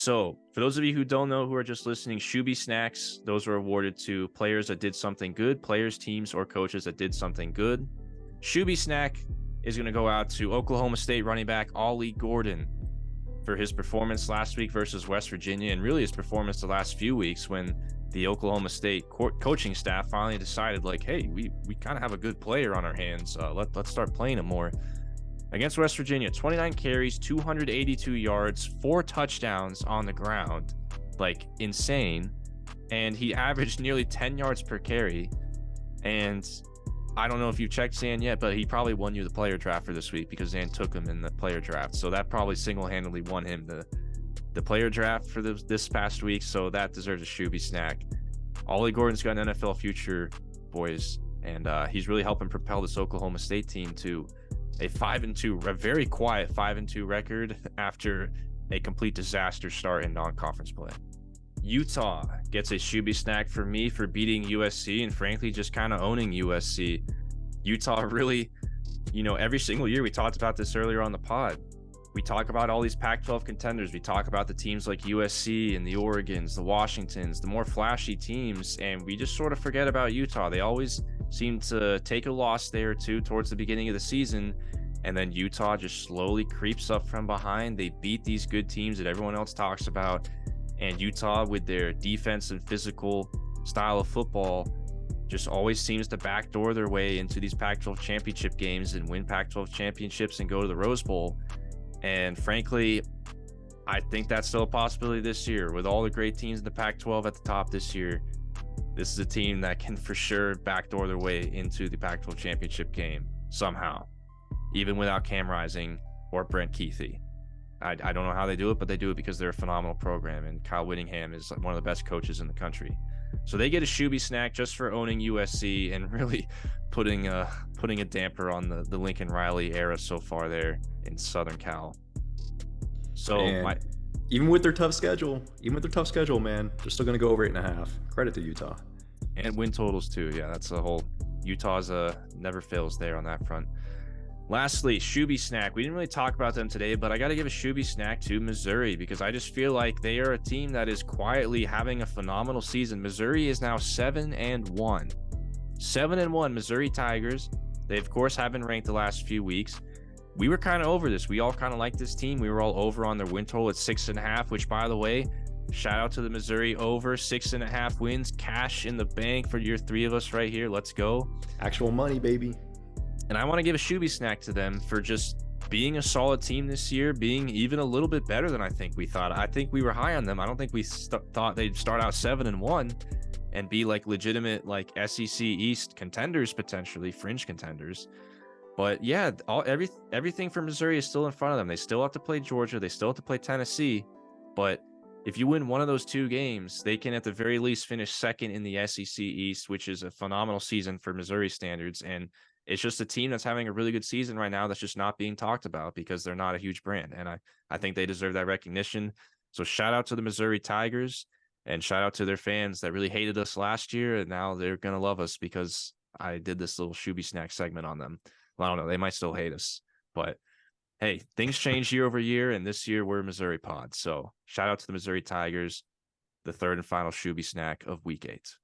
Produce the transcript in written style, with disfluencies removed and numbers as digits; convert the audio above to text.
So, for those of you who don't know, who are just listening, Shooby snacks, those were awarded to players that did something good, players, teams, or coaches that did something good. Shooby snack is going to go out to Oklahoma State running back Ollie Gordon for his performance last week versus West Virginia, and really his performance the last few weeks when the Oklahoma State coaching staff finally decided, like, hey, we kind of have a good player on our hands. Let's start playing him more. Against West Virginia, 29 carries, 282 yards, 4 touchdowns on the ground. Like, insane. And he averaged nearly 10 yards per carry. And I don't know if you've checked Zan yet, but he probably won you the player draft for this week because Zan took him in the player draft. So that probably single-handedly won him the player draft for this past week. So that deserves a Shooby snack. Ollie Gordon's got an NFL future, boys. And he's really helping propel this Oklahoma State team to a 5-2, a very quiet 5-2 record after a complete disaster start in non-conference play. Utah gets a Shooby snack for me for beating USC and frankly just kind of owning USC. Utah really, every single year, we talked about this earlier on the pod. We talk about all these Pac-12 contenders. We talk about the teams like USC and the Oregons, the Washingtons, the more flashy teams, and we just sort of forget about Utah. They always seem to take a loss there or two towards the beginning of the season, and then Utah just slowly creeps up from behind. They beat these good teams that everyone else talks about, and Utah, with their defense and physical style of football, just always seems to backdoor their way into these Pac-12 championship games and win Pac-12 championships and go to the Rose Bowl. And frankly, I think that's still a possibility this year. With all the great teams in the Pac-12 at the top this year, this is a team that can for sure backdoor their way into the Pac-12 championship game somehow, even without Cam Rising or Brent Keithy. I don't know how they do it, but they do it because they're a phenomenal program, and Kyle Whittingham is one of the best coaches in the country. So they get a Shooby snack just for owning USC and really putting a damper on the Lincoln Riley era so far there in Southern Cal. So even with their tough schedule, man, they're still going to go over 8.5. Credit to Utah. And win totals too. Yeah, that's the whole Utah's never fails there on that front. Lastly, Shooby snack. We didn't really talk about them today, but I got to give a Shooby snack to Missouri because I just feel like they are a team that is quietly having a phenomenal season. Missouri is now 7-1. 7-1 Missouri Tigers. They, of course, have been ranked the last few weeks. We were kind of over this. We all kind of like this team. We were all over on their win total at 6.5, which, by the way, shout out to the Missouri over 6.5 wins. Cash in the bank for your three of us right here. Let's go. Actual money, baby. And I want to give a Shooby snack to them for just being a solid team this year, being even a little bit better than I think we thought. I think we were high on them. I don't think we thought they'd start out 7-1 and be like legitimate like SEC East contenders, potentially fringe contenders. But yeah, everything for Missouri is still in front of them. They still have to play Georgia. They still have to play Tennessee. But if you win one of those two games, they can at the very least finish second in the SEC East, which is a phenomenal season for Missouri standards. And it's just a team that's having a really good season right now that's just not being talked about because they're not a huge brand. And I think they deserve that recognition. So shout out to the Missouri Tigers and shout out to their fans that really hated us last year. And now they're going to love us because I did this little Shooby snack segment on them. Well, I don't know. They might still hate us, but hey, things change year over year. And this year we're Missouri pod. So shout out to the Missouri Tigers, the third and final Shooby snack of week 8.